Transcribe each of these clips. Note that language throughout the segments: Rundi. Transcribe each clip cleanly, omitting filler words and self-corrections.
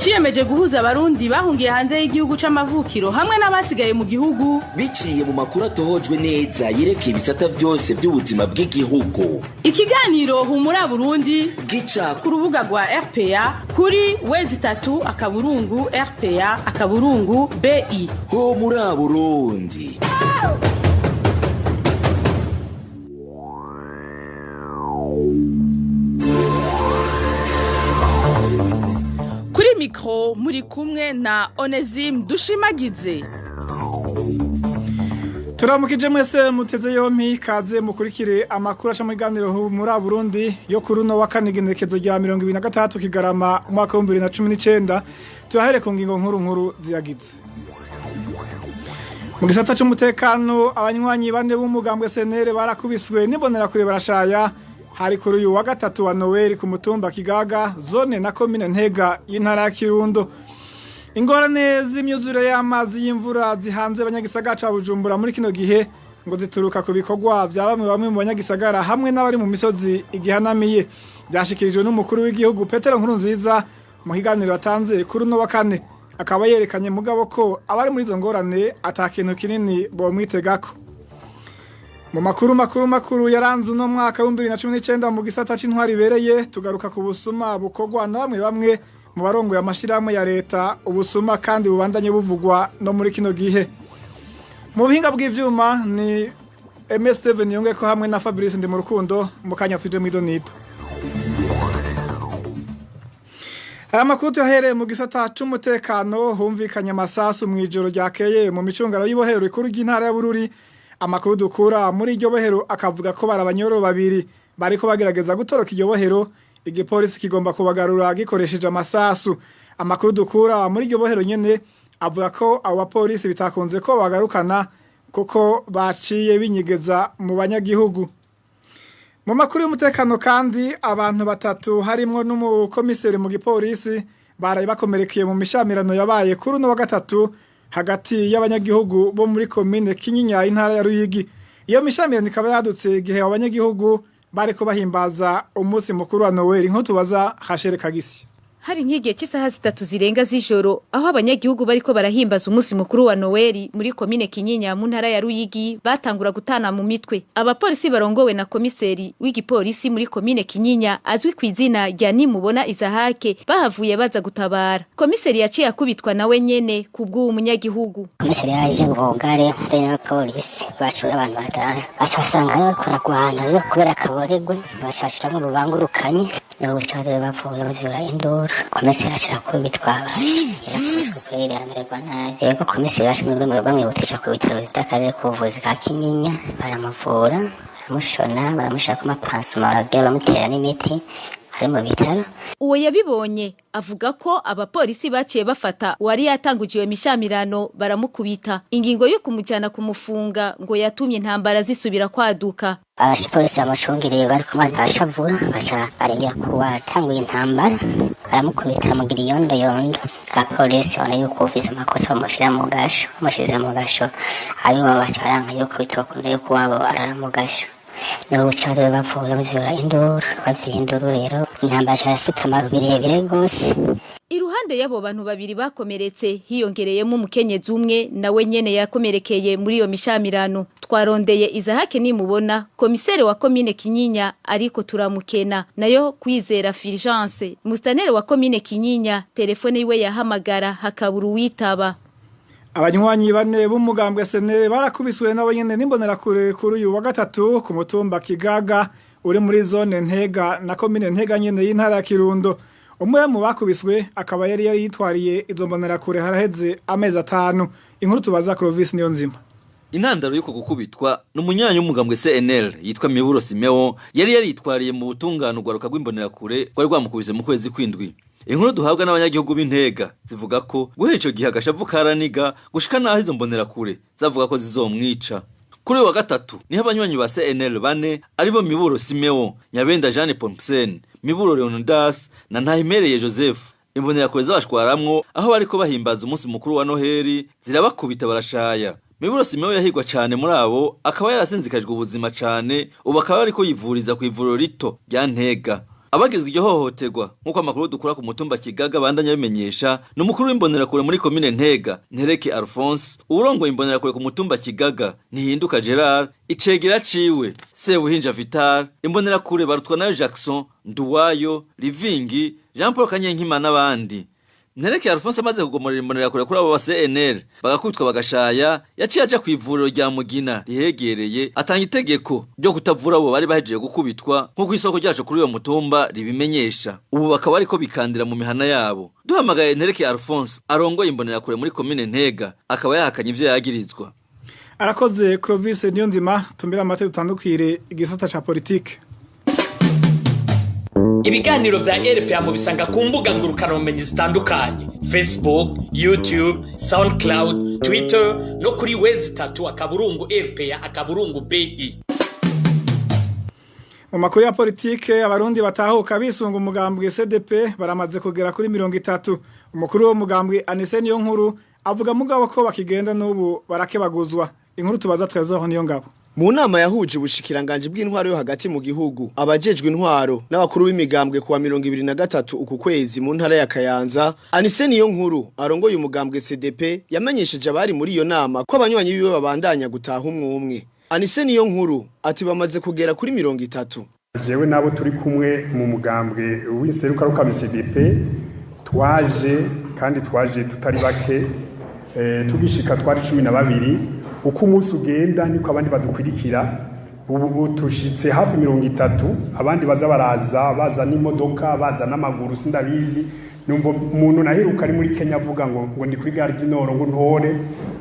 ciyemeje guhuza abarundi bahungiye hanze y'igihugu c'amavukiro hamwe n'abasigaye mu gihugu biciye mu makuru atohojwe neza yerekeye ibisata vyose by'ubuzima bw'igihugu. Ikiganiro Humura Burundi gica ku rubuga rwa RPA kuri www.rpa.bi. Humura Burundi. Kuri mikro muri kumwe na Onesime Dushimagize. Turamukije mwese muteze yompi kaze mukurikire amakuru aca mu biganiro Humura Burundi yo kuri no wa kane igenekezo rya 2023 Kigarama umwaka wa 2019. Tuyahere ku ngingo nkuru ziyagize. Mu gisata cy'umutekano abanywanyi bane b'umugambwe SNL barakubiswe nibonera kure barashaya hari kuri uyu wa gatatu wa Noel ku mutumba Kigaga zone na commune Ntega y'intara ya Kirundo. Ingorane z'imyuzure y'amazi y'imvura zihanze abanyagisagara ca Bujumbura muri kino gihe ngo zituruka ku bikorwa vya bamwe mu banyagisagara hamwe n'abari mu misozi igihanamiye. Byashikirijwe n'umukuru w'igihugu Petero Nkurunziza mu kiganiro atanze kuri no wa kane, akaba yerekanye mugabo ko abari muri izo ngorane atakintu kinini bo mwitegako. Mu makuru yaranze no mwaka wa 2019 mu gisata c'intwari bereye tugaruka ku busuma bukorwa na bamwe mu barongo y'amashirahamwe ya leta, ubusuma kandi bubandanye buvugwa no muri kino gihe. Mu buhinga bw'ivyuma ni MS7 Niyonge ko hamwe na Fabrice ndi mu rukundo mu kanya tuje mu idonito. Aya makuru yahereye mu gisata c'umutekano humvikanye amasasu mu ijoro ryakeye mu micungaro y'Ibohero ikuru ry'intara ya Bururi. Amakuru dukura muri iryo bohero akavuga ko barabanyoro babiri bariko bagerageza gutoroka iryo bohero, igipolisi kigomba kubagarura gikoresheje amasasu. Amakuru dukura muri iryo bohero nyene avuga ko abo bapolisi bitakunze ko bagarukana kuko baciye binyigeza mu banyagihugu. Mu makuru y'umutekano kandi abantu batatu harimo n'umukomiseri mu gipolisi baraye bakomerekeye mu mishamirano yabaye kuri no wa gatatu hagati y'abanyagihugu bo muri commune Kinyinya intara ya Ruyigi. Iyo mishamirano ikaba yadutse igihe abanyagihugu bariko bahimbaza umunsi mukuru wa Noel. Nkutubaza Hashere Kagisi. Hari nk'igihe cy'isaha 3 zirenga z'ijoro aho abanyagihugu bariko barahimbaza umunsi mukuru wa Noel muri commune Kinyinya mu ntara ya Ruyigi batangura gutana mu mitwe. Abapolisi barongowe na komiseri w'igipolisi muri commune Kinyinya azwi kw'izina rya Nimubona Isahake bahavuye baza gutabara. Komiseri yaciye akubitwa nawe nyene kubw'uwo munyagihugu. Komiseri yaje bogare ya polisi bacura abantu batanu bashasanga bakora guhana yo kubera kaboregwe bashashiramo rubangurukanye no gucare bapfuye bazira indoro. Komiseri ashira kubitwa kweri aramererwa nabi. Yego komiseri yashimwe bamwihutisha ku bitaro by'akarere k'ubuvuzi ka Kinyinya baramuvura baramushona baramushaka amapansuma baragera bamutera n'imiti ari mu bitaro. Uwo yabibonye avuga ko abapolisi baciye bafata wari yatangujiwe mishamirano baramukubita. Ingingo yo kumujana kumufunga ngo yatumye intambara zisubira kwaduka. Abapolisi bamucungiriye bari kumwana bashavura baca arengera kuwa tanguye intambara baramukubita mu giriyondo abapolisi wana yuko ufise amakosa bamushira mu gasho ayo babaca aranga yuko bitokunda yuko wabo aramugasho no gucare bapfuye bazira indoro rero intambara cyasitama birebire gose. Iruhande yabo bantu babiri bakomeretse hiyongereyemo umukenyezi umwe nawe nyene yakomerekeye muri iyo mishamirano. Twarondeye Isahake Nimubona komisere wa commune Kinyinya ariko turamukena. Nayo Kwizera Fulgence mustanere wa commune Kinyinya telefone iwe yahamagara hakaburu witaba. Abanywanyi bane b'umugambwe SNL barakubiswe nabo nyene nimbonera kuri uyu wa gatatu ku mutumba Kigaga uri muri zone Ntega na commune Ntega nyene y'intara ya Kirundo. Umwe mu bakubiswe akaba yari yitwariye izo mbonera kure haraheze amezi 5. Inkuru tubaza Clovis Niyonzima. Intandaro yuko gukubitwa n'umunyanyi w'umugambwe SNL yitwa Miburo Simeo yari yitwariye mu butungano gwaruka rw'imbonera kure rwari rwamukubise mu kwezi kw'indwi. Inkuru duhabwa n'abanyagihugu b'Intega zivuga ko guhera ico gihe agashavu karaniga gushika naho izo mbonera kure zavuga ko zizomwica. Kuri wa gatatu niho abanywanyi ba CNL bane aribo Miburo Simeo, Nyabenda Jeanne Pompsen, Miburo Leonidas na Ntahimereye Joseph imbonera kure zabashwaramwo aho bariko bahimbaza umunsi mukuru wa Noheri zirabakubita barashaya. Miburo Simeo yahigwa cyane muri abo akaba yarasinzikajwe ubuzima cyane ubu akaba ariko yivuriza ku ivuriro rito rya Ntega. abagizwe iryo hohoterwa nk'uko amakuru dukura ku mutumba Kigaga bandanya bimenyesha n'umukuru w'imbonerakure muri komine Ntega Ntereke Alphonse urongoye imbonerakure ku mutumba Kigaga Ntihinduka Gerard icegera ciwe Sebuhinja Vital imbonerakure barutwa nayo Jackson Nduwayo Livingi Jean Paul Kanyenkima n'abandi. Ntereke Alphonse amaze kugomorera imbonerakure kuri abo ba CNL bagakubitwa bagashaya yaciye aja kwivuriro rya Mugina rihegereye atanga itegeko ryo kutavura abo bari bahejeje gukubitwa nkuko isoko ryacu kuri uyo mutumba ribimenyesha. Ubu bakaba ariko bikandira mu mihana yabo. Duhamagaye Ntereke Alphonse arongoye imbonerakure muri komine Ntega akaba yahakanye ivyo yagirizwa. Arakoze Clovis Niyonzima tumbira amate utandukire igisata ca politique. Ibiganiro vya RPA mu bisanga ku mbuga ngurukana bumenyi zitandukanye: Facebook, YouTube, SoundCloud, Twitter no kuri website akaburungu RPA akaburungu BI. Mu makuru ya politike abarundi batahuka bisunga umugambwe CDP baramaze kugera kuri 30. Umukuru wo mugambwe Anise Niyonkuru avuga mugabo ko bakigenda n'ubu barakebaguzwa. Inkuru tubaza Trezor Niyongabo. Mu nama yahuje ubushikiranganje bw'intwaro yo hagati mu gihugu abajejwe intwaro n'abakuru b'imigambwe kuwa 23 uku kwezi mu ntara ya Kayanza, Anise Niyonkuru arongoye umugambwe CDP yamenyesheje abari muri iyo nama ko abanywanyi biwe babandanya gutaha umwe. Anise Niyonkuru ati bamaze kugera kuri 30. Jewe nabo turi kumwe mu mugambwe w'inseruka CDP twaje tutari bake tugishika twari 12. Uko umunsi ugenda niko abandi badukwirikira ubu tushitse hafi 30 abandi baza n'imodoka baza n'amaguru sindabizi numva umuntu naheruka ari muri Kenya avuga ngo ndi kuri gare d'Inoro ngo ntore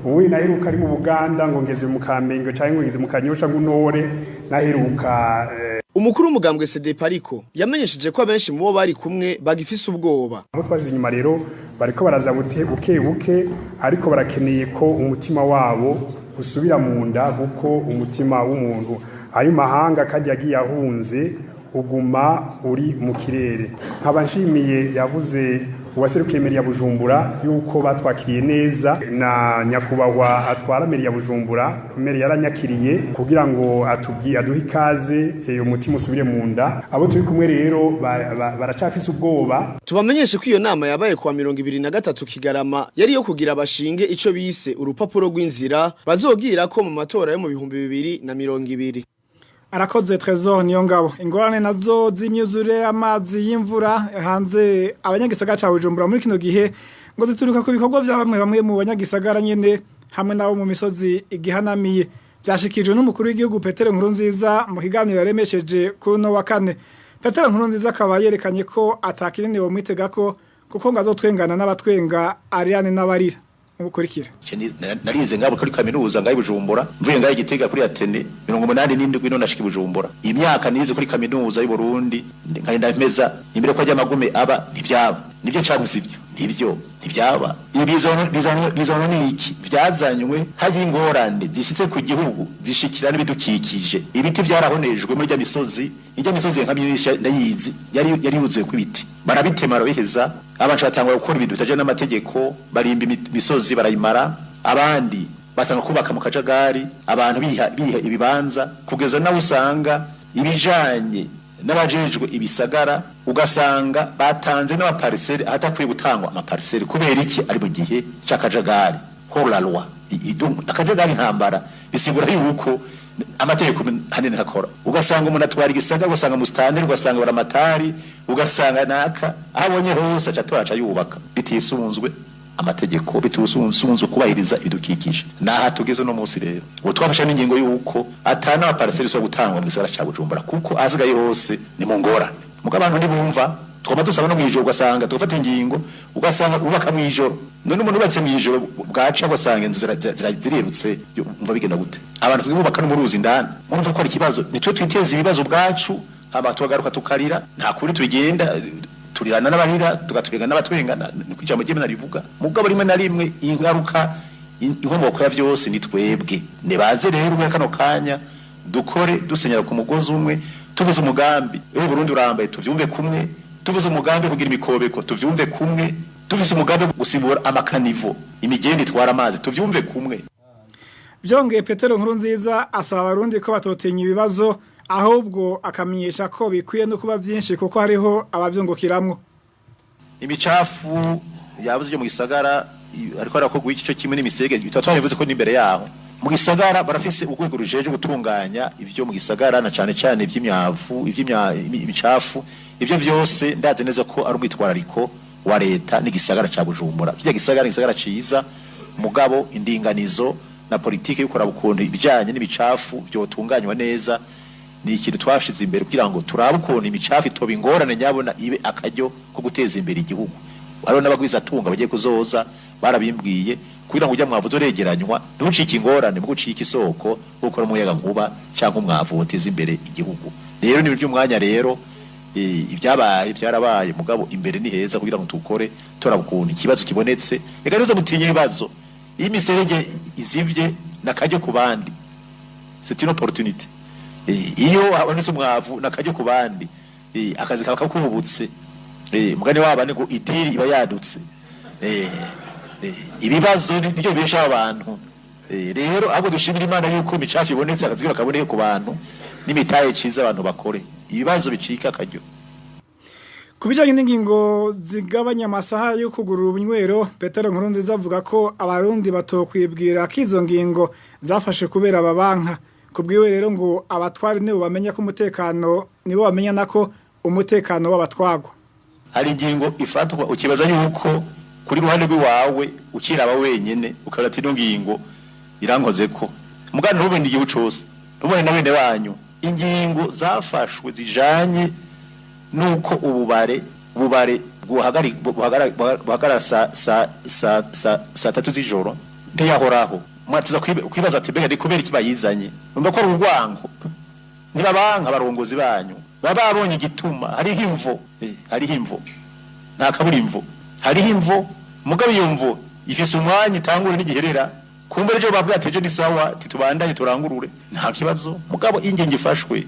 uwe naheruka ari mu Buganda ngo ngeze mu Kamenge cyangwa ngo ngeze mu Kanyosha ngo ntore naheruka Umukuru w'umugambwe CDP ariko yamenyesheje ko abenshi mu bo bari kumwe bagifise ubwoba. Abo twazize inyuma rero bariko baraza buke ariko barakeneye ko umutima wabo usubira mu nda kuko umutima w'umuntu ayo mahanga kandi yagiye ahunze uguma uri mu kirere. Nkaba nshimiye yavuze uwaserukiye meri ya Bujumbura yuko batwakiriye neza na nyakubahwa atwara meri ya Bujumbura meri yaranyakiriye kugira ngo aduhe ikaze umutima usubire mu nda. Abo turi kumwe rero baracafise ubwoba. Tubamenyeshe ko iyo nama yabaye kuwa 23 Kigarama yari yo kugira abashinge ico bise urupapuro rw'inzira bazogira ko mu matora yo mu 2020. Arakoze Trezor Niyongabo. Ingorane nazo z'imyuzure amazi y'imvura hanze abanyagisagara ca Bujumbura muri kino gihe ngo zituruka ku bikorwa bya bamwe mu banyagisagara nyene hamwe nabo mu misozi igihanamiye. Byashikijwe n'umukuru w'igihugu Petero Nkurunziza mu kiganiro yaremesheje kuri no wa kane. Petero Nkurunziza akaba yerekanye ko atakinene wo mwitegako kuko ngazotwengana n'abatwenga Ariane n'abarira. Mukurikira. Narize ngabo kuri kaminuza ngayi Bujumbura mvuye ngayi Gitega kuri Atene 87 none ashiki Bujumbura. Imyaka nize kuri kaminuza y'u Burundi ngenda meza imbere ko ajya magume aba ntibyaba. Nivyo ncagusivyo. Nivyo ntibyaba. Ibizono niki byazanywe haje ingorane zishitse ku gihugu zishikira n'ibidukikije. Ibiti byarahonejwe muri misozi, ijya misozi nk'amyisha ndayizi yari yuzuye ku biti. Barabitemara biheza abacatangwa gukora ibintu bitaje n'amategeko barimba imisozi barayimara abandi basanga kubaka mu kajagari abantu biha ibibanza kugeza nawe usanga ibijanye n'abajejwe ibisagara ugasanga batanze n'amaparcelle atakwiye gutangwa amaparcelle kubera iki ari mu gihe cy'akajagari hors la loi akajagari ntambara bisigura yuko amategeko hanene hakora ugasanga umuntu atwara igisagara ugasanga mustandere ugasanga baramatari ugasanga naka abonye hose aca yubaka bitisunzwe amategeko bitusunzwe kubahiriza ibidukikije naha tugeze no munsi rero utwafasha n'ingingo yuko atana aparcelle so gutangwa mu gisagara ca Bujumbura kuko asigaye hose ni mu ngorane mugabantu ndibumva twoma dusaba no mwijoro ugasanga tugafata ingingo ugasanga ubaka mwijoro none umuntu ubatse mwijoro bwaca ugasanga inzu zirirutse umva bigenda gute abantu zibubaka no mu ruzi ndani umva ko ari kibazo nico twiteze ibibazo bwacu haba twagaruka tukarira nta kuri tugenda turirana n'abarira tugatwega n'abatwengana nikwijambo ry'Imana rivuga mugabo rimwe na rimwe ingaruka inkomoko ya vyose ni twebwe nebaze rero muri kano kanya dukore dusenyera ku mugozi umwe tuvuze umugambi Burundi urambaye tuvyumve kumwe tuvuze umugambi kugira imikobeko tuvyumve kumwe tuvuze umugambi gusibura amakanivo imigende twara amazi tuvyumve kumwe. Byongeye Petero Nkurunziza asaba abarundi ko batotenya ibibazo ahubwo akamenyesha ko bikwiye no kuba byinshi kuko hariho abavyungukiramwo. Imicafu yavuze mu gisagara ariko arakorwa iki cyo kimwe n'imisege bitwabivuze ko n'imbere yaho mu gisagara barafise urwego rujeje gutunganya ivyo mu gisagara na cane cane ivy'imyavu imicafu ivyo vyose ndaze neza ko ari umwitwarariko wa leta n'igisagara ca Bujumbura. Kijya gisagara n'igisagara ciza mugabo indinganizo na politike y'ukora bukuntu ibijanye n'ibicafu byotunganywa neza ni ikintu twashize imbere kugira ngo turabe ukuntu imicafu itoba ingorane nyabona ibe akaryo ko guteza imbere igihugu. Hariho n'abagwiza tunga bagiye kuzoza barabimbwiye kugira ngo ujya mwavu zoregeranywa ntucike ingorane mu gucika isoko gukora umuyaga nkuba cyangwa umwavu woteza imbere igihugu. Rero ni by'umwanya rero ibyabaye byarabaye mugabo imbere ni heza kugira ngo tukore turabukunda ikibazo kibonetse reka nizo mutinye ibibazo imiserege izivye nakajye ku bandi c'est une opportunité iyo habonetse umwavu nakajye ku bandi akazi kakakubutse mugani wabane ngo idiri iba yadutse ibibazo nibyo besha abantu rero abo dushimira Imana yuko imicafu ibonetse akazi kaboneye ku bantu n'imitaye ciza abantu bakore ibibazo bicika akaryo. Kubijanye n'ingingo zigabanya amasaha yo kugurura ubunywero Petero Nkurunziza avuga ko abarundi batokwibwira kizo ngingo zafashe kubera ababanka kubwiwe rero ngo abatwari nibo bamenya ko umutekano nibo bamenya nako umutekano w'abatwagwa. Hari ingingo ifatwa ukibaza yuko kuri ruhande rwawe ukiraba wenyene ukarata ino ngingo irankoze ko mugana rubende igihe cyose rubone na bene banyu ingingo zafashwe zijanye nuko ububare buhagara saa tatu z'ijoro ntiyahoraho mwatiza kwibaza ati mbega kubera iki bayizanye umva ko urwango nibabanka barongozi banyu baba babonye igituma hariho imvo nta kabura imvo hariho imvo mugabo iyo mvo ifise umwanya itangure n'igiherera kumbe ejo babwateje ni sawa titubandanye turangurure nta kibazo mugabo ingengi ifashwe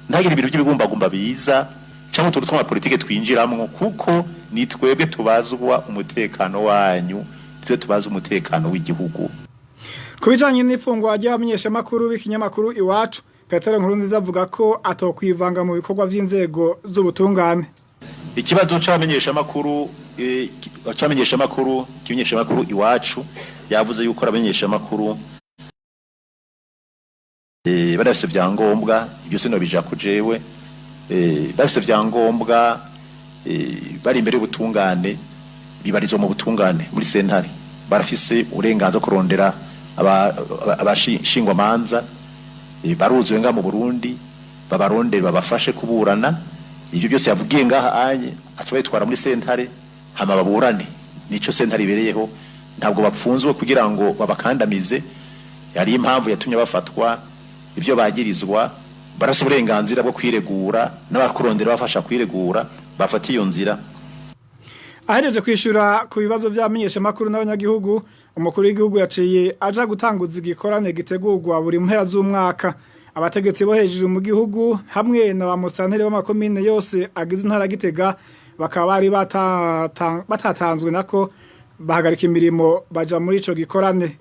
ntagire ibintu by'ibigumbagumba biza cyangwa turutwa politike twinjiramwo kuko ni twebwe tubazwa umutekano wanyu twe tubaza umutekano w'igihugu. Kubijanye n'ifungwa ry'abamenyesha makuru b'ikinyamakuru Iwacu Petero Nkurunziza avuga ko atokwivanga mu bikorwa vy'inzego z'ubutungane. Ikibazo c'abamenyesha makuru kimenyesha makuru Iwacu yavuze yuko abamenyesha makuru barafise vyangombwa ibyo sino bija kujewe bafise vyangombwa bari imbere y'ubutungane bibarizo mu butungane muri sentare barafise uburenganzira kurondera abashingwa manza baruzwe nga mu Burundi babarondera babafashe kuburana ibyo byose yavugiye ngaha anye atwayitwara muri sentare hama baburane nico sentare ibereyeho ntabwo bapfunzwe kugira ngo babakandamize yari impamvu yatumye bafatwa ibyo bagirizwa barasa uburenganzira bwo kwiregura n'abakurondera bafasha kwiregura bafata iyo nzira. Ahereje kwishura ku bibazo by'amenyesha makuru n'abanyagihugu umukuru w'igihugu yaciye aja gutanguza igikorane gitegurwa buri mpera z'umwaka abategetsi bo hejuru mu gihugu hamwe na bamusantere b'amakomine yose agize intara Gitega bakaba bari batatanzwe nako bahagarika imirimo baja muri ico gikorane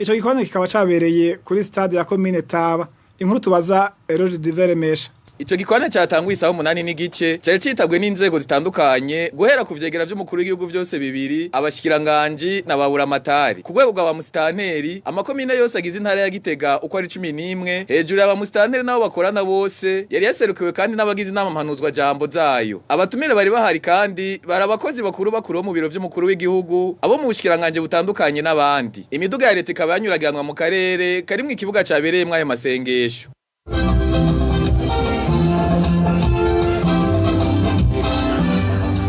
kikaba cabereye kuri stade ya komine Taba. Inkuru tubaza Eroge Diveremesha. Ico gikorane cyatanguye isaha 8 n'igice cyari citabwe n'inzego zitandukanye guhera ku vyegera vy'umukuru w'igihugu byose bibiri abashikiranganje n'ababura amatari ku rwego rwa musitanteri amakomine yose agize intara ya Gitega uko ari 11 hejuru y'aba musitanteri nabo bakorana bose yari yaserukiwe kandi n'abagize inama mpanuzwa jambo zayo abatumire bari bahari kandi barabakozi bakuru mu biro vy'umukuru w'igihugu abo mu bushikiranganje butandukanye n'abandi imiduga ya leta ikaba yanyuragiranwa mu karere kari mu ikibuga cabereyemwe ayo masengesho.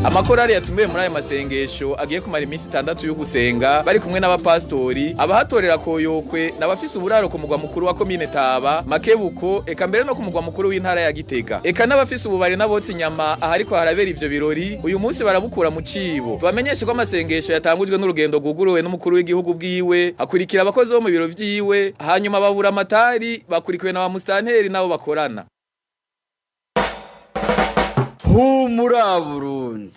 Amakorari yatumiwe muri ayo masengesho agiye kumara iminsi 6 yo gusenga bari kumwe n'abapastori abahatorera koyokwe n'abafise uburaro ku mugwa mukuru wa komine Taba Makebuko eka mbere no ku mugwa mukuru w'intara ya Gitega eka n'abafise ububare n'abotsi inyama ahariko harabera ivyo birori uyu munsi barabukura mu cibo bamenyeshe ko amasengesho yatangujwe n'urugendo guguruwe n'umukuru w'igihugu bwiwe akurikira abakozi bo mu biro vyiwe hanyuma babura amatari bakurikiwe na bamusitanteri nabo bakorana. Humura Burundi.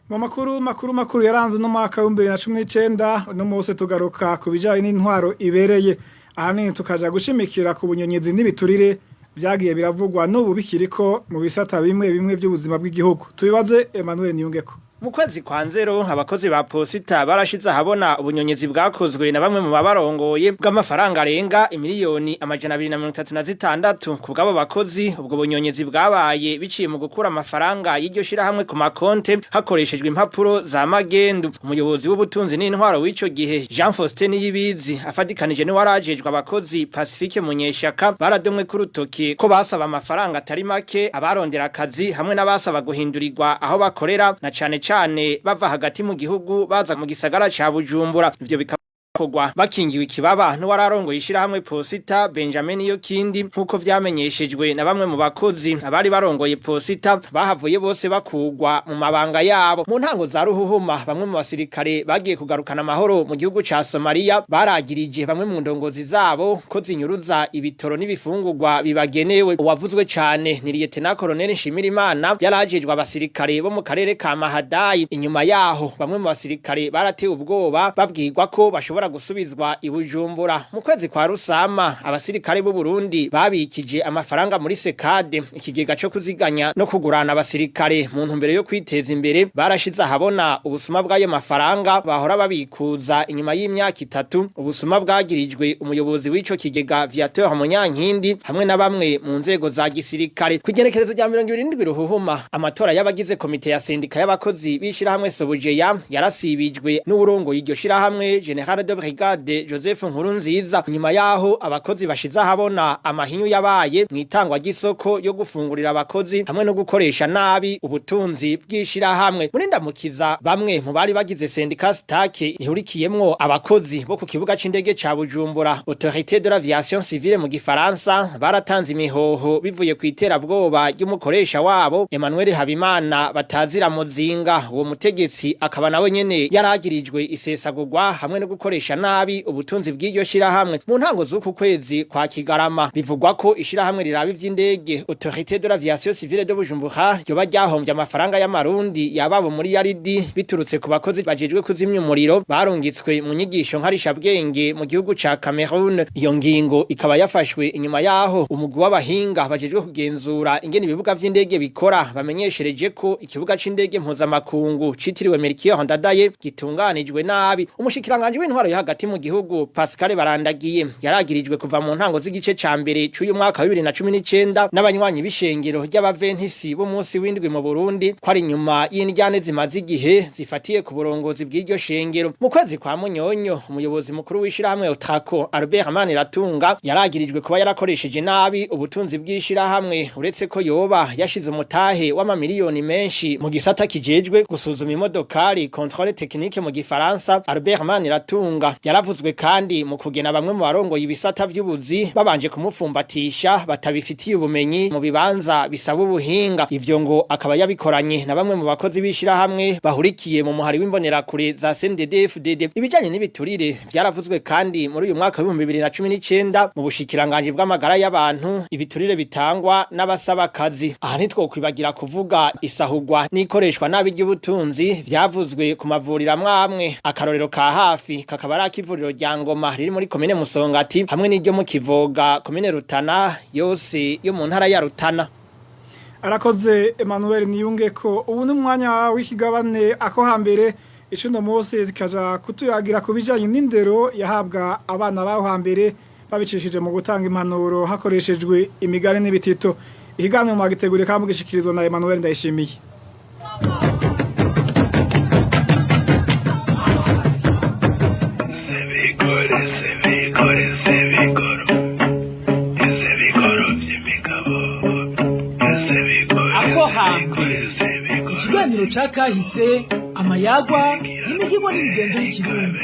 Mu makuru yaranze no mwaka wa 2019 no mose tugaruka kubijanye n'intwaro ibereye ahanini tukaja gushimikira ku bunyonyezi n'ibiturire vyagiye biravugwa n'ubu bikiriko mu bisata bimwe bimwe by'ubuzima bw'igihugu tubibaze Emmanuel Niyungeko. Mu kwezi kwa nzero abakozi ba posita barashize ahabona ubunyonyezi bwakozwe na bamwe mu babarongoye bw'amafaranga arenga imiliyoni 236 ku bw'abo bakozi. Ubwo bunyonyezi bwabaye biciye mu gukura amafaranga y'iryo shira hamwe ku makonte hakoreshejwe impapuro za magendu. Umuyobozi w'ubutunzi n'intwaro w'ico gihe Jean Faustin Yibizi afadikanije ni warajejwe abakozi Pacifique Munyeshaka baradomwe ku rutoki ko basaba amafaranga atari make abarondera akazi hamwe n'abasaba guhindurirwa aho bakorera na cane bava hagati mu gihugu baza mu gisagara ca Bujumbura. Ivyo bikakogwa bakingiwe ikibaba n'uwararongo yishira hamwe posita Benjamin Yokindi nkuko vyamenyeshejwe na bamwe mu bakozi. Abari barongoye posita bahavuye bose bakugwa mu mabanga yabo. Mu ntango za ruhuhuma bamwe mu basirikare bagiye kugarukana amahoro mu gihugu ca Somalia baragirije bamwe mu ndongozi zabo ko zinyuruza ibitoro n'ibifungurwa bibagenewe. Uwavuzwe cane ni Lieutenant Colonel Nshimirimana yarajejwe abasirikare bo mu karere ka Mahadayi. Inyuma yaho bamwe mu basirikare baratewe ubwoba babwirwa ko bashobora gusubizwa i Bujumbura. Mu kwezi kwa Rusama abasirikare b'u Burundi babikije amafaranga muri Sekade, ikigega cyo kuziganya no kugurana abasirikare. Mu ntumbero yo kwiteza imbere barashize ahabona ubusuma bw'ayo mafaranga bahora babikuza. Inyuma y'imyaka 3 ubusuma bwagirijwe umuyobozi w'ico kigega Viateur Munyankindi hamwe na bamwe mu nzego za gisirikare. Kugerekerezo rya 27 ruhuhuma amatora y'abagize komite ya sendika y'abakozi bishira hamwe Sobujeya yarasibijwe n'uburongo y'iryo shira hamwe General de Brigade Joseph Nkurunziza. Nyuma yaho abakozi bashiza habona amahinyu yabaye mu itangwa ry'isoko yo gufungurira abakozi hamwe no gukoresha nabi ubutunzi bwishira hamwe. Muri ndamukiza bamwe mu bari bagize sendika stake ihurikiyemwo abakozi bo ku kibuga c'indege ca Bujumbura Autorité de l'Aviation Civile mu Gifaransa baratanze imihoho bivuye ku iterabwoba ry'umukoresha wabo Emmanuel Habimana batazira muzinga. Uwo mutegetsi akaba nawe nyene yaragirijwe isesagurwa hamwe no gukoresha nabi ubutunzi bw'iryo shira hamwe. Mu ntango z'uku kwezi kwa Kigarama bivugwa ko ishira hamwe rirabi vy'indege Autorité de l'Aviation Civile de Bujumbura yoba ryahombye amafaranga y'amarundi yababo muri yaridi biturutse ku bakozi bajejwe kuzimya umuriro barungitswe mu nyigisho nkarisha bwenge mu gihugu ca Cameroon. Iyo ngingo ikaba yafashwe inyuma yaho umugwi w'abahinga bajejwe kugenzura ingene ibibuga vy'indege bikora bamenyeshereje ko ikibuga c'indege mpuzamakungu citiriwe Melchior Ndadaye gitunganijwe nabi. Umushikiranganje w'intwaro yo hagati mu gihugu Pascal Barandagiye yaragirijwe kuva mu ntango z'igice ca mbere c'uyu mwaka wa 2019 n'abanywanyi b'ishengero ry'abaventisi bo munsi w'indwi mu Burundi ko ari nyuma y'indyane zimaze igihe zifatiye ku burongozi bw'iryo shengero. Mu kwezi kwa Munyonyo umuyobozi mukuru w'ishira hamwe Otrako Albert Maniratunga yaragirijwe kuba yarakoresheje nabi ubutunzi bw'ishira hamwe uretse ko yoba yashize umutahe w'amamiliyoni menshi mu gisata kijejwe gusuzuma imodokari controle technique mu Gifaransa. Albert Maniratunga yaravuzwe kandi mu kugena bamwe mu barongoye ibisata vy'ubuzi babanje kumufumbatisha batabifitiye ubumenyi mu bibanza bisaba ubuhinga. Ivyo ngo akaba yabikoranye na bamwe mu bakozi bishira hamwe bahurikiye mu muhari w'imbonerakure za CNDD-FDD. Ibijanye n'ibiturire vyaravuzwe kandi muri uyu mwaka wa 2019 mu bushikiranganje bw'amagara y'abantu ibiturire bitangwa n'abasaba akazi. Aha ntitwokwibagira kuvuga isahugwa n'ikoreshwa nabi ry'ubutunzi vyavuzwe ku mavuriro amwe. Akarorero ka hafi kakaba ari akivuriro rya Ngoma riri muri komine Musongati hamwe n'iryo mu Kivoga komine Rutana yose yo mu ntara ya Rutana. Arakoze Emmanuel Niyungeko. Ubu n'umwanya w'ikigabane ako hambere icundo mose zikaja kutuyagira kubijanye n'indero yahabwa abana baho hambere babicishije mu gutanga impanuro hakoreshejwe imigani n'ibitito. Ikiganiro mu gitegure kandi mugishikirizwa na Emmanuel Ndayishimiye. Ikiganiro ca kahise amayagwa n'imigigo n'imigenzo y'ikirundi.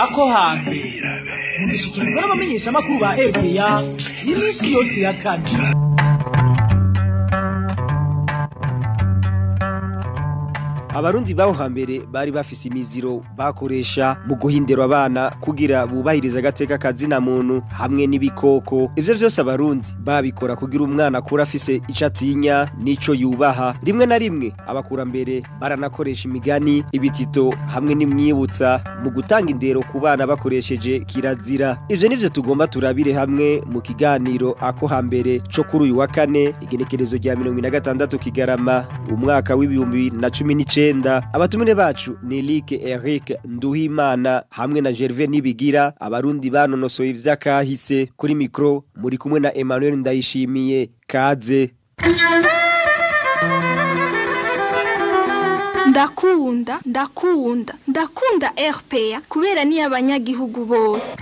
Ako hambere mugishikirizwa n'abamenyesha amakuru ba RPA y'imisi yose ya kane. abarundi baho hambere bari bafise imiziro bakoresha mu guhindura abana kugira bubahiriza agateka kazina muntu hamwe n'ibikoko. Ivyo vyose abarundi babikora kugira umwana akura afise ico atinya n'ico yubaha. Rimwe na rimwe abakurambere baranakoresha imigani, ibitito hamwe n'imyibutsa mu gutanga indero ku bana bakoresheje kirazira. Ivyo nivyo tugomba turabire hamwe mu kiganiro ako hambere co kuri uyu wa kane igenekerezo rya 26 Kigarama umwaka w'2019. Abatumire bacu ni Lique Eric Nduhimana hamwe na Gervais Nibigira, abarundi banonosoye ivy'akahise. Kuri mikro muri kumwe na Emmanuel Ndayishimiye. Kaze. Ndakunda RPA kubera ni abanyagihugu bose.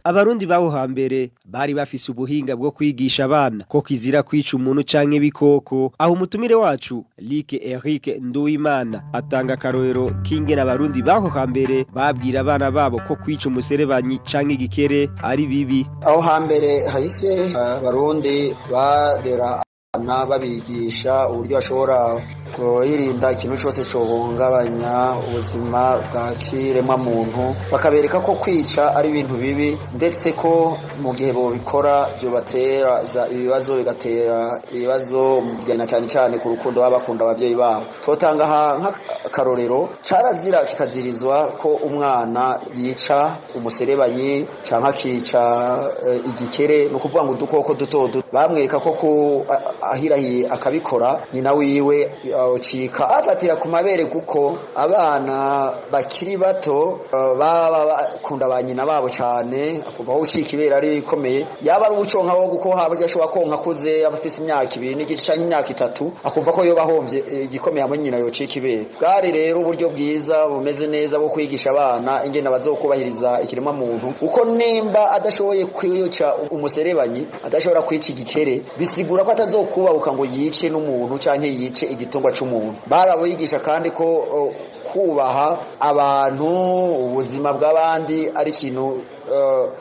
Abarundi baho hambere bari bafise ubuhinga bwo kwigisha abana ko kizira kwica umuntu canke ibikoko. Aho umutumire wacu Lique Eric Nduwimana atanga karorero k'ingene abarundi baho hambere babwira abana babo ko kwica umuserebanyi canke igikere ari bibi. Aho hambere hahise abarundi barera babigisha uburyo bashobora kwirinda ikintu cyose cohungabanya ubuzima bwa kiremwa muntu, bakabereka ko kwica ari ibintu bibi, ndetse ko mu gihe bo bikora byo batera ibibazo, bigatera ibibazo mujyana cyane ku rukundo babakunda abavyeyi babo. Totanga nk'akarorero, carazira kikazirizwa ko umwana yica umuserebanyi canke akica igikere, no kuvuga ngo udukoko duto bamwereka ko ahirahiye akabikora nyina wiwe cika afatira ku mabere, kuko abana bakiri bato baba bakunda abanyina babo cyane, akuva aho ucika ibere ari bikomeye, yaba ari ubuconka wo gukoha abashobora konka kuze abafise imyaka 2 n'igice canke imyaka 3, akumva ko yoba hombye igikomeye hamwe nyina yo cika ibere. Bwari rero uburyo bwiza bumeze neza bwo kwigisha abana ingene bazokubahiriza ikiremwa muntu, uko nimba adashoboye kwica umuserebanyi, adashobora kwica igikere, bisigura ko atazokubahuka ngo yice n'umuntu canke yice igitongwa c'umuntu. Barabigisha kandi ko kubaha abantu, ubuzima bw'abandi ari ikintu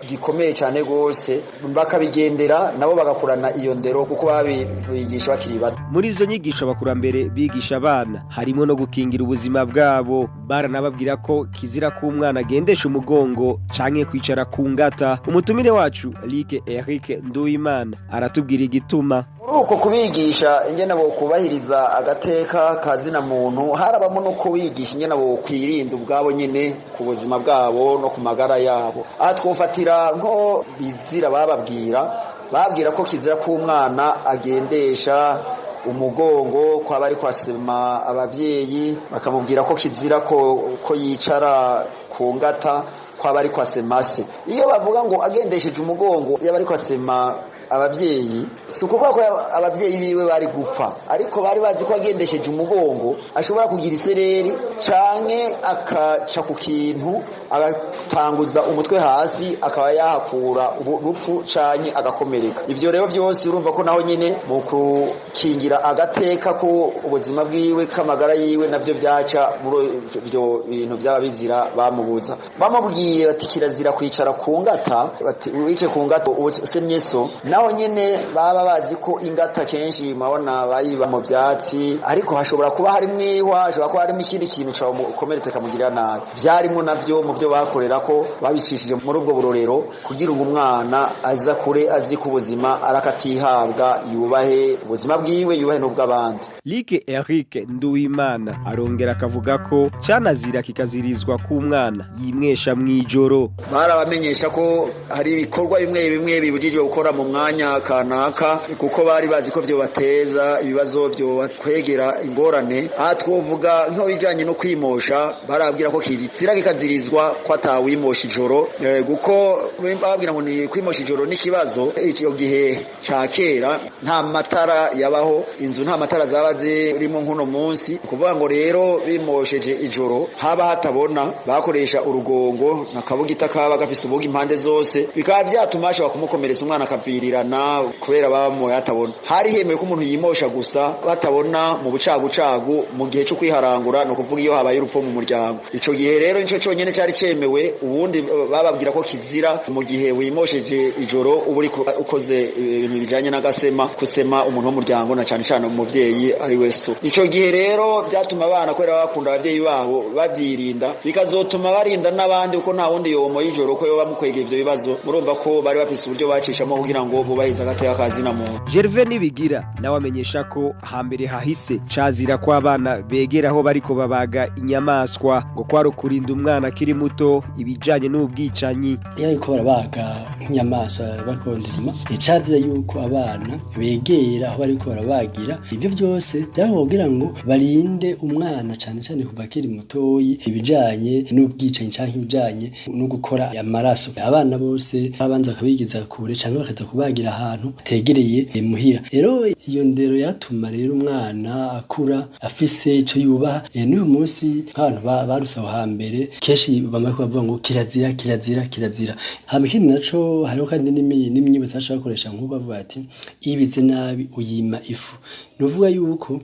gikomeye cyane gose, bakabigendera nabo bagakurana iyo ndero kuko babigisha bakiri bato. Muri izo nyigisho abakurambere bigisha abana harimo no gukingira ubuzima bwabo. Baranababwira ko kizira ko umwana agendesha umugongo canke kwicara ku ngata. Umutumire wacu Lique Eric Nduwimana aratubwira igituma. Uko kubigisha ingene bo kubahiriza agateka kazina muntu, harabamo no kubigisha ingene bo kwirinda ubwabo nyene ku buzima bwabo no ku magara yabo. Twofatira nko bizira babwira ko kizira ko umwana agendesha umugongo, ko abari kwasema abavyeyi bakamubwira ko kizira ko yicara ku ngata, ko abari kwasema se. Iyo bavuga ngo agendesheje umugongo yabari kwasema abavyeyi, si ukuvuga ko abavyeyi biwe bari gupfa, ariko bari bazi ko agendesheje umugongo ashobora kugira isereri canke akaca ku kintu agatanguza umutwe hasi, akaba yahakura urupfu canke agakomereka. Ivyo rero byose urumva ko naho nyine mu kukingira agateka ko ubuzima bwiwe k'amagara yiwe navyo vyaca muri ibyo bintu byaba bizira bamubuza. Bamubwiye bati kirazira kwicara ku ngata, bati wice ku ngata usemye so. Naho nyene baba bazi ko ingata kenshi mabona bayiba mu byatsi, ariko hashobora kuba hari mwihwa, hashobora kuba harimo ikindi kintu cyamukomeretse kamugirira nabi. Byarimo navyo mu byo bakorera ko babicishije muri ubwo burorero kugira ngo umwana aza kure azi ku buzima arakatihabwa, yubahe ubuzima bwiwe, yubahe n'ubw'abandi. Lique Eric Nduwimana arongera akavuga ko canazira kikazirizwa ku mwana yimwesha mwijoro. Barabamenyesha ko hari ibikorwa bimwe bibujijwe gukora mu mwanya kanaka, kuko bari bazi ko byo bateza ibibazo, byo kwegera ingorane. Twovuga nko bijanye no kwimosha, barabwira ko kizira kikazirizwa ko atawimosha ijoro, kuko babwira ngo ni kwimosha ijoro n'ikibazo. Icyo gihe ca kera nta matara yabaho, inzu nta matara zaba zirimo nkuno munsi, kuvuga ngo rero bimosheje ijoro haba hatabona, bakoresha urugongo nakabugita kaba gafise ubugi impande zose, bikaba byatuma ashobora kumukomeretsa umwana akavirirana kubera baba yatabona. Hari hemeye ko umuntu yimosha gusa batabona mu bucagucagu mu gihe cyo kwiharangura, no kuvuga iyo habaye urupfu mu muryango. Ico gihe rero nico cyonyene cyari cemewe ubundi bababwira ko kizira mu gihe wimosheje ijoro uba uri ukoze ibintu bijanye n'agasema kusema umuntu w'umuryango na cyane cyane umuvyeyi ari wese. Ico gihe rero byatuma abana kwera bakunda abavyeyi babo babyirinda bikazotuma barinda n'abandi uko nta wundi yomo y'ijoro ko yoba mukwega ivyo bibazo. Murumva ko bari bafise uburyo bacishamo kugira ngo bubahize agateka kazina muntu. Gervais Nibigira nawe amenyesha ko hambere hahise cazira ko abana begeraho bariko babaga inyamaswa ngo kwaro kurinda umwana akiri muto ibijanye n'ubwicanyi. Iyo ariko barabaga inyamaswa bakondirima icazira yuko abana begera aho bariko barabagira ivyo byose byahobwira ngo barinde umwana cyane cyane kuva akiri mutoyi ibijanye n'ubwicanyi canke ibijanye no gukora amaraso. Abana bose babanza kabigiza kure canke bakaza kubagira ahantu tegereye muhira. Rero iyo ndero yatuma rero umwana akura afise ico yubaha. N'uyu munsi abantu barusaho hambere keshi bamwe bavuga ngo kirazira. Hama ikindi naco hariho kandi n'imyibutso ashaka gukoresha nk'uko bavuga ati ibize nabi uyima ifu. Nuvuga yuko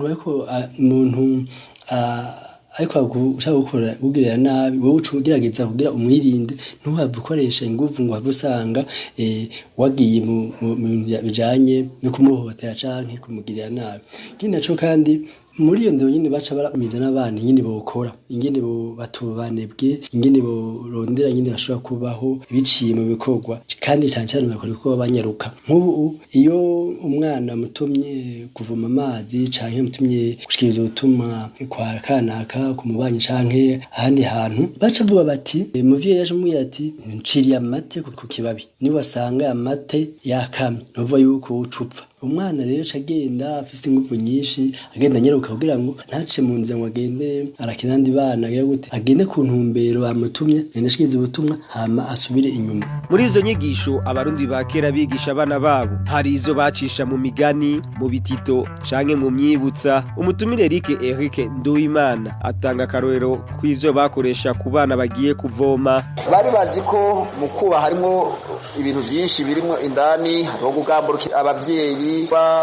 umuntu ariko ushaka gukora ugirira nabi wowe ucugerageza kugira umwirinde ntuhave ukoresha ingufu ngo have usanga wagiye mu bijanye no kumuhohotera canke kumugirira nabi. Ikindi naco kandi muri iyo ndero nyine baca baramiza n'abandi nyine bokora ingene batubanebwe ingene borondera nyine bashobora kubaho biciye mu bikorwa kandi cyane bakora ko banyaruka. Nk'ubu iyo umwana mutumye kuvoma amazi canke mutumye gushikiriza ubutumwa kwa kanaka kumubanyi canke ahandi hantu baca vuga bati muvyeyi yaje mubwira ati nciriye amate ku kibabi ni wasanga amate yakamye novuga yuko ucupfa. Umwana rero cagenda afise ingufu nyinshi agenda nyeruka kugira ngo ntace mu nzira ngo agende arakina n'andi bana agira gute agende ku ntumbero bamutumye ndashikiriza ubutumwa hama asubire inyuma. Muri izo nyigisho abarundi bakera bigisha abana babo hari izo bacisha mu migani mu bitito canke mu myibutsa. Umutumire Eric Nduwimana atanga karorero kw'ivyo bakoresha ku bana bagiye kuvoma. Bari bazi ko mu kuba harimo ibintu byinshi birimo indani no kugamburuka abavyeyi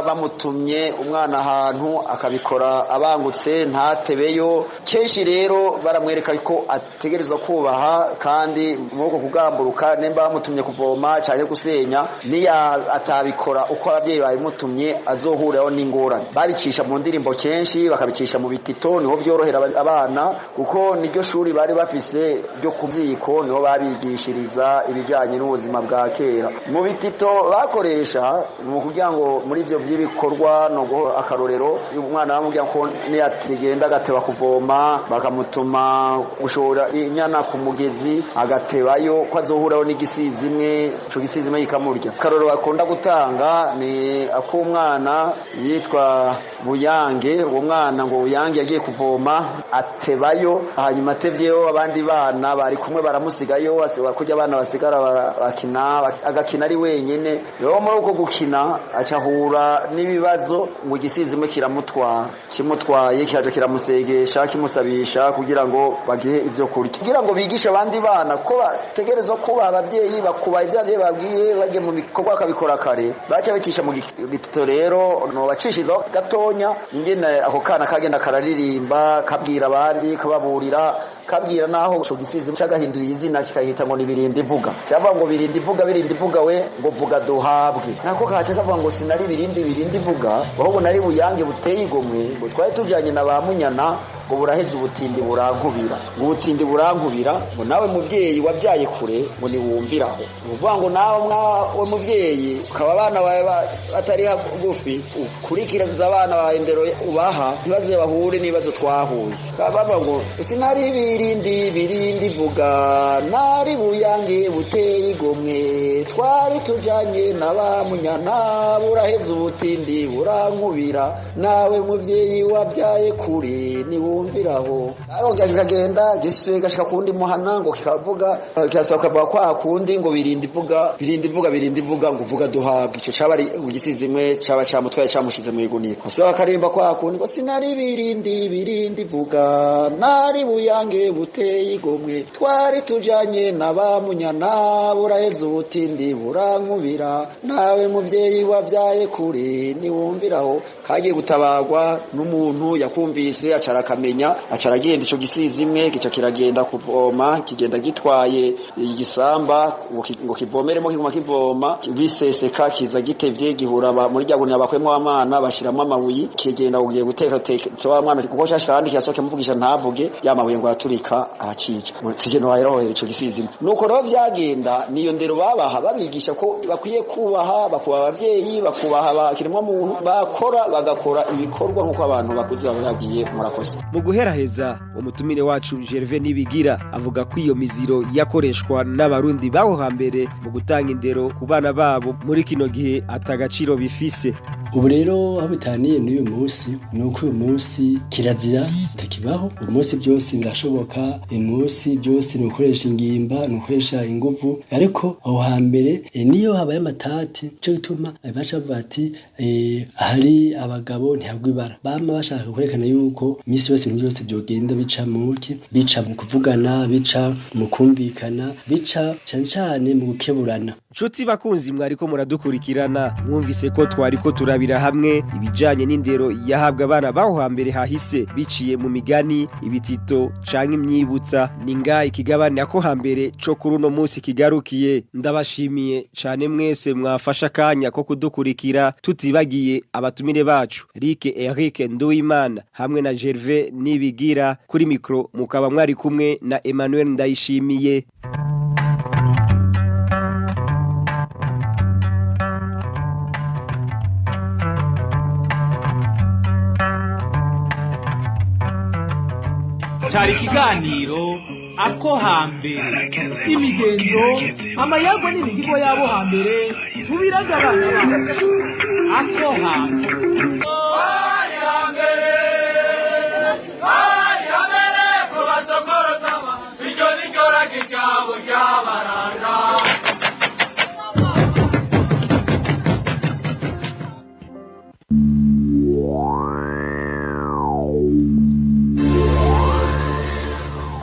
bamutumye umwana ahantu akabikora abangutse ntatebeyo. Kenshi rero baramwereka ko ategerezwa kubaha kandi nuko kugamburuka nemba bamutumye kuvoma cyane gusenya niya atabikora uko abavyeyi babimutumye azohuraho n'ingorane. Babicisha mu ndirimbo kenshi bakabicisha mu bitito niho byorohera abana kuko niryo shuri bari bafise ryo kuziko niho babigishiriza ibijanye n'ubuzima bwa kera. Mu bitito bakoresha mu kugira ngo muri ibyo by'ibikorwa no akarorero umwana bamubwira ko niyatigenda agateba kuvoma bakamutuma gushora inyana ku mugezi agatebayo ko azohuraho n'igisizimwe ico gisizimwe yikamurya. Akarorero bakunda gutanga ni akumwana yitwa Buyange. Uwo mwana ngo Buyange yagiye kuvoma atebayo hanyuma atevyeyo abandi bana bari kumwe baramusigayo asaba kujya abana basigara bakina agakina ari wenyene. Rero muri uko gukina acahura n'ibibazo mu gisizimwe kimutwaye kihaje kiramusegesha kimusabisha kugira ngo bagihe ivyo kurya kugira ngo bigishe abandi bana ko bategerezwa kuba abavyeyi bakuba ivyo babwiye bagiye mu bikorwa akabikora kare. Baca bicisha mu gitito rero no bacishirizaho gatonya ingene ako kana kagenda kararirimba kabwira abandi kababurira kabwira naho ico gisizimwe cagahinduye izina kikahita ngo nibirinde ivuga cyava ngo birinde ivuga we ngo vuga duhabwe nako kaca kavuga ngo sinari birinde ivuga ahubwo nari Buyange buteye igomwe ngo twari tujanye na ba Munyana ngo buraheze ubutindi burankubira ngo ubutindi burankubira ngo nawe muvyeyi wabyaye kure ngo niwumviraho uvuga ngo nawe mwawe muvyeyi ukaba abana bawe batari hagufi ukurikiriza abana bawe indero ubaha ntibaze bahure n'ibibazo twahuye bavuga ngo sinari birinde ivuga nari Buyange buteye igomwe twari tujanye na ba Munyana buraheze ubutindi burankubira nawe muvyeyi wabyaye kure niwumviraho. Aronga kikagenda giswe gashika kundi muhana ngo kikavuga kikasohoka kwa kundi ngo birinde ivuga ngo vuga duhabwe. Ico caba ari ugisizimwe caba camutwaye camushize mu iguniko so akarimba kwa kundi ngo sinari birinde ivuga nari Buyange buteye igomwe twari tujanye na ba Munyana buraheze ubutindi burankubira nawe muvyeyi wabyaye kure niwumviraho. Kagiye gutabagwa n'umuntu yakumvise acara kubimenya acaragenda ico gisizi imwe gica kiragenda kuvoma kigenda gitwaye igisamba ngo kivomeremo kiguma kivoma biseseka kiza gitevye gihura muri ryagunira bakwemwe amana bashiramo amabuyi kigenda ugiye guteka so amwana kuko shashandi kiyasoke muvugisha ntavuge yamabuye ngo aturika aracica sije no waherohera ico gisizi nuko rero vyagenda niyo ndero babaha babigisha ko bakwiye kubaha bakubaha abavyeyi bakubaha bakirimo muntu bakora bagakora ibikorwa nkuko abantu bakuze babagiye murakoze mu guheraheza umutumire wacu Gervais Nibigira avuga ko iyo miziro yakoreshwa n'abarundi baho hambere mu gutanga indero ku bana babo muri kino gihe atagaciro bifise. Ubu rero aho bitaniye n'uyu munsi nuko uyu munsi kirazira takibaho umunsi byose birashoboka umunsi byose nukoresha ingimba nukoresha inguvu ariko aho hambere niyo habaye amatati cyo gituma bacavuga ati hari abagabo ntihagwibara bama bashaka kwerekana yuko imisi yose ibintu byose byogenda bica mu kuvugana bica mu kumvikana bica cyane mu gukeburana. Nshuti bakunzi mwariko muradukurikirana mwumvise ko twariko turabira hamwe ibijanye n'indero yahabwa abana baho hambere hahise biciye mu migani ibitito canke imyibutsa ninga ikigabane ako hambere co kuri uno munsi kigarukiye. Ndabashimiye cane mwese mwafasha kanya ko kudukurikira tutibagiye abatumire bacu Rike Eric Nduwimana hamwe na Gervais Nibigira kuri mikro mukaba mwari kumwe na Emmanuel Ndayishimiye. Cari ikiganiro ako hambere imigenzo amayago n'imihigo yabo hambere tubiraga abana bacu ako hambere kubatokoroza sijyo nikora kicabo cyabaranga.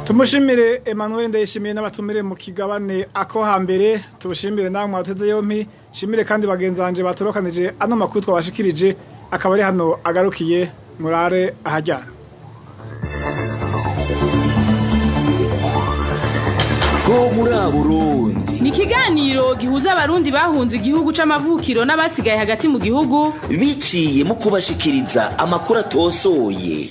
Tumushimire Emmanuel Ndayishimiye n'abatumire mu kigabane ako hambere tubushimire namwe mwateze yompi shimire kandi bagenzanje batorokanije ano makuru twabashikirije akaba ari hano agarukiye murare ahajyana ko muri Burundi ni ikiganiro gihuza abarundi bahunze igihugu c'amavukiro n'abasigaye hagati mu gihugu biciye mu kubashikiriza amakuru atosoye